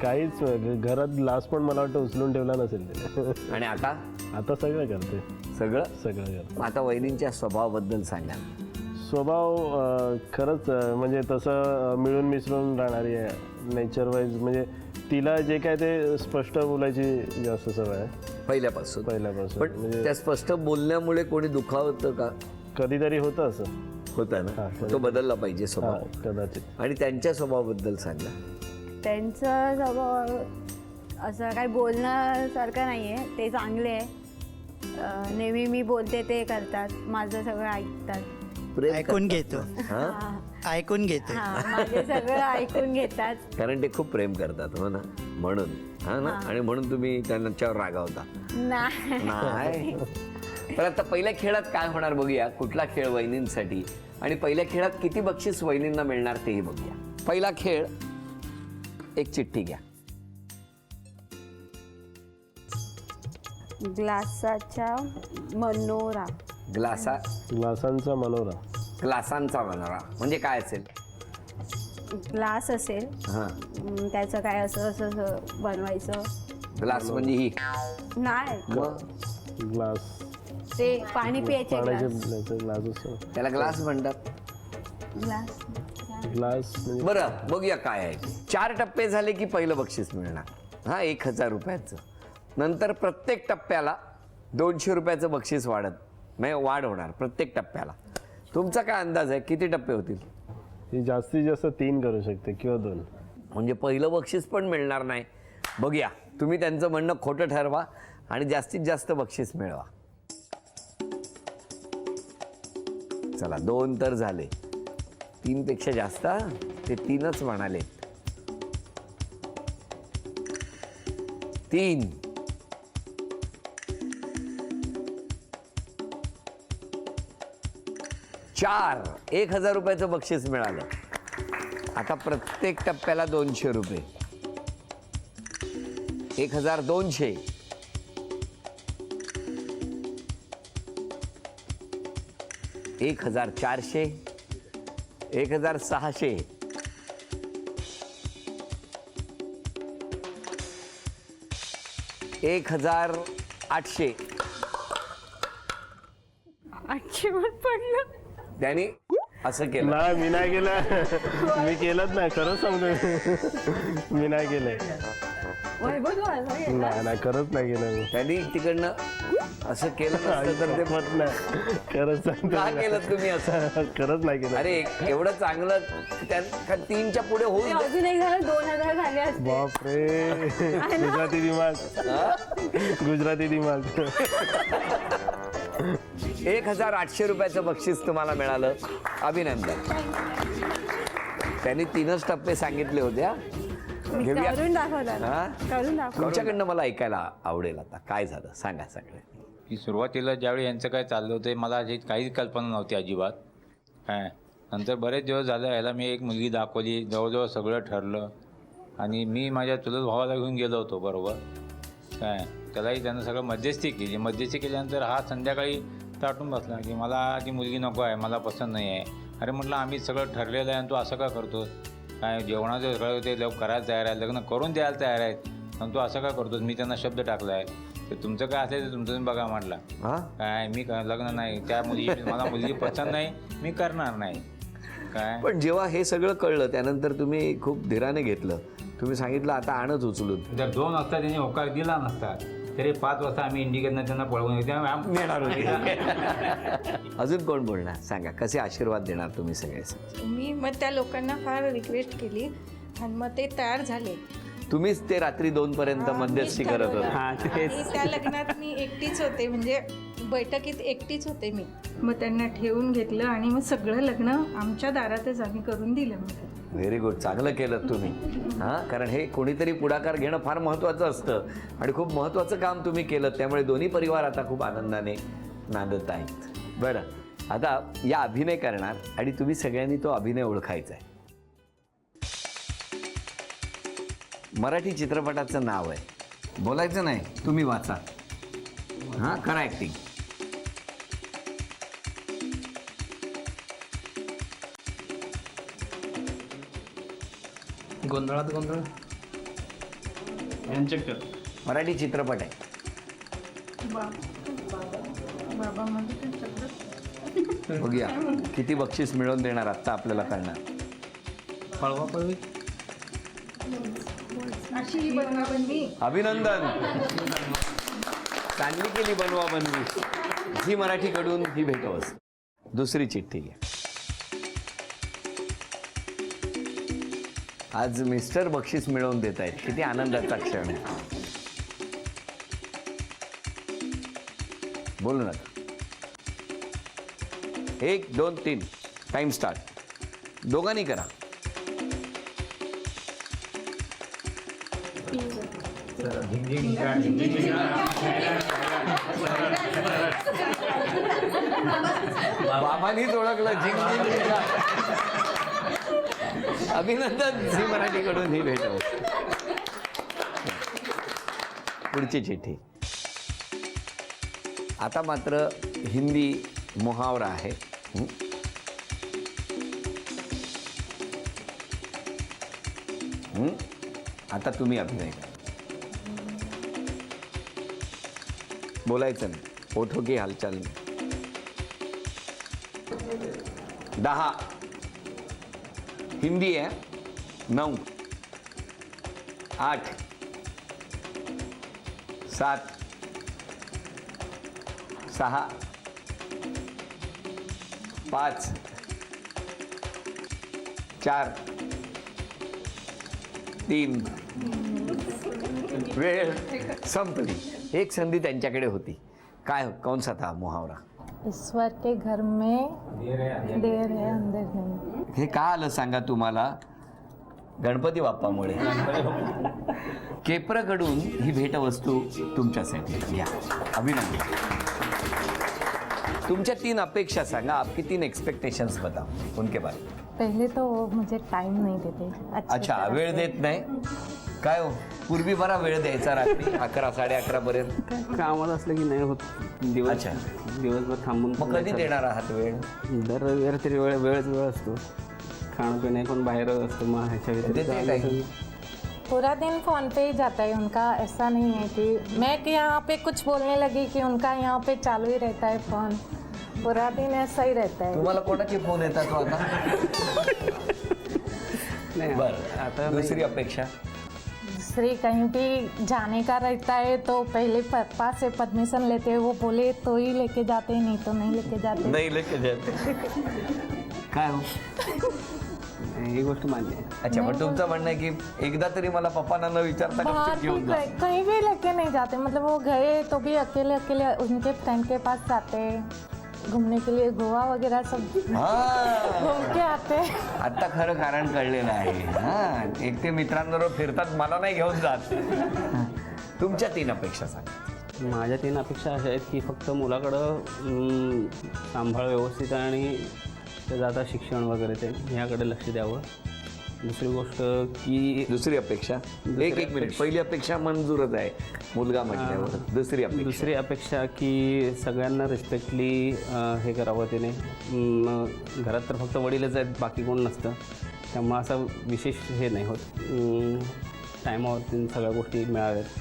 काहीच घरात ग्लास पण मला वाटतं उचलून ठेवला नसेल ते. आणि आता आता सगळं करते, सगळं सगळं करते. आता वहिनींच्या स्वभावाबद्दल सांगा. स्वभाव खरंच म्हणजे तसं मिळून मिसळून राहणारी आहे नेचर वाईज. म्हणजे तिला जे काय ते स्पष्ट बोलायची जास्त सवय आहे पहिल्यापासून. पहिल्यापासून. पण म्हणजे त्या स्पष्ट बोलण्यामुळे कोणी दुखावतं का? कधीतरी होतं असं. होता ना. हा, तो बदलला पाहिजे हा, स्वभाव. कदाचित. आणि त्यांच्या स्वभावाबद्दल सांगा. त्यांचं स्वभाव असं काही बोलण्यासारखं नाही आहे, ते चांगले आहे. नेहमी मी बोलते ते करतात, माझं सगळं ऐकतात. प्रेम ऐकून करतात. घेतो. हा? ऐकून घेते. हां, माझे सगळं ऐकून घेतात. कारण ते खूप प्रेम करतात हो ना, म्हणून. हा ना. आणि म्हणून तुम्ही त्यांच्यावर रागावता. नाही. पण आता पहिल्या खेळात काय होणार बघूया. कुठला खेळ वहिनींसाठी आणि पहिल्या खेळात किती बक्षीस वहिनींना मिळणार तेही बघूया. पहिला खेळ, एक चिठ्ठी घ्या. ग्लासाच्या मनोरा. ग्लासांचा मनोरा. ग्लासांचा मनोरा म्हणजे काय असेल? ग्लास असेल, हा. त्याचं काय असं असं असं बनवायचं. ग्लास म्हणजे ही नाही, मग ग्लास ते पाणी प्यायचे पाण्याचे ग्लास. ग्लास असतो. त्याला ग्लास म्हणतात. ग्लास. ग्लास म्हणजे बरं बघूया काय आहे. 4 टप्पे झाले की पहिलं बक्षीस मिळणार. हा, 1000 रुपयाचं. नंतर प्रत्येक टप्प्याला 200 रुपयाचं बक्षीस म्हणजे वाढ होणार प्रत्येक टप्प्याला. तुमचा काय अंदाज आहे किती टप्पे होतील? ही जास्तीत जास्त 3 करू शकते किंवा 2. म्हणजे पहिलं बक्षीस पण मिळणार नाही. बघूया, तुम्ही त्यांचं म्हणणं खोटं ठरवा आणि जास्तीत जास्त बक्षीस मिळवा. चला, 2 तर झाले. 3 पेक्षा जास्त. ते 3च म्हणाले. 3. 4. 1000 रुपयाचं बक्षीस मिळालं. आता प्रत्येक टप्प्याला 200 रुपये. 1200. 1400. 1600. 1800. 800 पडलं. त्यांनी असं केलं. नाही, मी नाही केलं. मी केलंच नाही, खरंच सांगतो. मी नाही केलंय. नाही, खरंच नाही केलं मी. त्यांनी तिकडनं असं केलं नसतं तर ते मत नाही, खरंच का सांगतो. केलं तुम्ही असं? खरंच नाही केलं. अरे एवढं चांगलं. त्या 3च्या पुढे होऊन दे. अजून एक झालं 2000 झाले असते. बापरे, गुजराती दिमाग. गुजराती दिमाग. 1800 रुपयाचं बक्षीस तुम्हाला मिळालं. अभिनंदन. त्यांनी 3च टप्पे सांगितले होते. घेऊया. करून दाखवतात. हा? करून दाखव. तुमच्याकडनं मला ऐकायला आवडेल. आता काय झालं सांगा सगळे. की सुरुवातीला ज्यावेळी यांचं काय चाललं होतं मला अशी काहीच कल्पना नव्हती अजिबात. काय नंतर बरेच दिवस झालं याला मी एक मुलगी दाखवली, जवळजवळ सगळं ठरलं आणि मी माझ्या चुलत भावाला घेऊन गेलो होतो बरोबर. काय त्यालाही त्यानं सगळं मध्यस्थी केली. मध्यस्थी केल्यानंतर हा संध्याकाळी ताटून बसला की मला ती मुलगी नको आहे, मला पसंत नाही आहे. अरे म्हटलं आम्ही सगळं ठरलेलं आहे आणि तू असं का करतोस? काय जेवणाचं सगळं ते लोक करायला तयार आहेत, लग्न करून द्यायला तयार आहेत, पण तू असं का करतोस? मी त्यांना शब्द टाकला आहे ते तुमचं काय असेल ते तुमचं बघा म्हटलं. काय मी लग्न नाही, त्या मुलगी मला मुलगी पसंत नाही, मी करणार नाही. काय पण जेव्हा हे सगळं कळलं त्यानंतर तुम्ही खूप धीराने घेतलं. तुम्ही सांगितलं आता आणच उचलून. जर 2 वाजता त्यांनी होकार दिला नसता तरी 5 वाजता आम्ही इंडिकेटनं त्यांना पळवून येणार होते. अजून कोण बोलणार सांगा. कसे आशीर्वाद देणार तुम्ही सगळे? मी मग त्या लोकांना फार रिक्वेस्ट केली आणि मग ते तयार झाले. तुम्हीच ते रात्री 2 पर्यंत मध्यस्थी करत होता. आणि त्या लग्नात मी एकटीच होते, म्हणजे बैठकीत एकटीच होते मी. मग त्यांना ठेवून घेतलं आणि मग सगळं लग्न आमच्या दारातच आम्ही करून दिलं. Very good. चांगलं केलं तुम्ही. हां, कारण हे कोणीतरी पुढाकार घेणं फार महत्त्वाचं असतं आणि खूप महत्त्वाचं काम तुम्ही केलं. त्यामुळे दोन्ही परिवार आता खूप आनंदाने नांदत आहेत. बरं, आता या अभिनय करणार आणि तुम्ही सगळ्यांनी तो अभिनय ओळखायचा आहे. मराठी चित्रपटाचं नाव आहे. बोलायचं नाही, तुम्ही वाचा. हां, करा ॲक्टिंग. गोंधळात गोंधळ. यांच्याकडे मराठी चित्रपट आहे. बाबा म्हणजे ते सगळं बघूया किती बक्षीस मिळवून देणार आत्ता आपल्याला कळणार. पळवा पळवी अशी ही बनवा बनवी. अभिनंदन, चांगली केली बनवा बनवी. झी मराठीकडून ही भेटवस्तू. दुसरी चिठ्ठी घ्या. आज मिस्टर बक्षीस मिळवून देत आहेत, किती आनंदाचा क्षण आहे. बोलू नका. 1 2 3 टाइम स्टार्ट. दोघांनी करा. बाबांनीच ओळखलं झिंग झिंग झिंगा. अभिनंदन, झी मराठीकडून ही भेटवस्तू. पुढची चिठ्ठी. आता मात्र हिंदी मुहावरा आहे. आता तुम्ही अभिनय करा. बोलायचं नाही, ओठों की हालचाल नाही. 10 हिंदी आहे. 9 8 7 6 5 4 3 वेळ संपली. एक संधी त्यांच्याकडे होती. काय कौनसा था मुहावरा? ईश्वर के घर में देर है अंदर नहीं. हे का आलं सांगा तुम्हाला? गणपती बाप्पामुळे. केप्रकडून ही भेटवस्तू तुमच्यासाठी. घ्या. अभिनंदन. तुमच्या 3 अपेक्षा सांगा. आपकी 3 एक्सपेक्टेशंस बताओ उनके बारे. पहले तो वो मुझे टाइम नहीं देते. अच्छा, वेळ देत नाही. काय हो, पूर्वी बरा वेळ द्यायचा रात्री 11 11:30 पर्यंत. कामात असलं की नाही होत. अच्छा. दिवसभर थांबून मग कधी देणार आहात वेळ? दर रविवारी तरी वेळ असतो. खाणं पिणं पण बाहेर असतो. मग ह्याच्या देते काय? व्यतिरिक्त पूरा दिन फोन पे ही जाता है उनका. ऐसा नहीं है कि मैं कि यहाँ पे कुछ बोलने लगी कि उनका यहाँ पे चालू ही रहता है फोन. पूरा दिन ऐसा ही रहता है. तुम्हाला कोणाचे फोन येतात हो आता? नाही बरं, आता दुसरी अपेक्षा. दूसरी कहीं भी जाने का रहता है तो पहले पापा से परमिशन लेते हैं. वो बोले तो ही लेके जाते हैं, नहीं तो नहीं लेके जाते. नाही लेके जाते. काय हो? ही गोष्ट मान्य आहे. अच्छा, पण तुमचं म्हणणं आहे की एकदा तरी मला पप्पांना न विचारता बाहर गपचूप भी घेऊन जा. कहीं भी लेके नहीं जाते. मतलब वो गए तो भी अकेले अकेले उनके फ्रेंड के पास जाते हैं घूमने के लिए. गोवा वगैरह सब हा, घूम के आते हैं. आता खरं कारण कळलेलं आहे. हा, एकटे मित्रांबरोबर फिरतात, मला नाही घेऊन जात. तुमच्या 3 अपेक्षा सांगा. माझ्या 3 अपेक्षा अशा आहेत की फक्त मुलाकडं सांभाळ व्यवस्थित आणि त्याचं आता शिक्षण वगैरे ते ह्याकडे लक्ष द्यावं. दुसरी गोष्ट की दुसरी अपेक्षा. एक मिनिट. पहिली अपेक्षा मंजूरच आहे मुलगा म्हटल्यावर. दुसरी अपेक्षा की सगळ्यांना रिस्पेक्टली हे करावं. त्याने घरात तर फक्त वडीलच आहेत, बाकी कोण नसतं. त्यामुळं असं विशेष हे नाही होत. टायमावरती सगळ्या गोष्टी मिळाव्यात.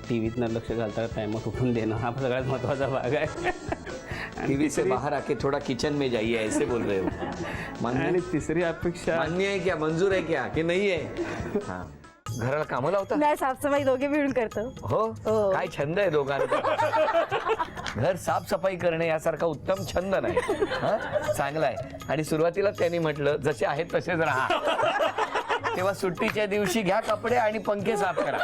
टी व्हीतनं लक्ष घालता टायमात उठून देणं हा सगळ्यात महत्त्वाचा भाग आहे. टीवी से बाहर आके थोड़ा किचन में जाइए, ऐसे बोल रहे हो. मान्य आणि तिसरी अपेक्षा मान्य आहे क्या? मंजूर आहे क्या की नाही आहे? हा, घराला कामं लावता? नाही, साफसफाई दोघे मिळून करतो. हो. काय छंद आहे दोघांचा? घर साफसफाई करणे यासारखा उत्तम छंद नाही. हा, चांगला आहे. आणि सुरुवातीला त्यांनी म्हटलं जसे आहेत तसेच राहा. तेव्हा सुट्टीच्या दिवशी घ्या कपडे आणि पंखे साफ करा.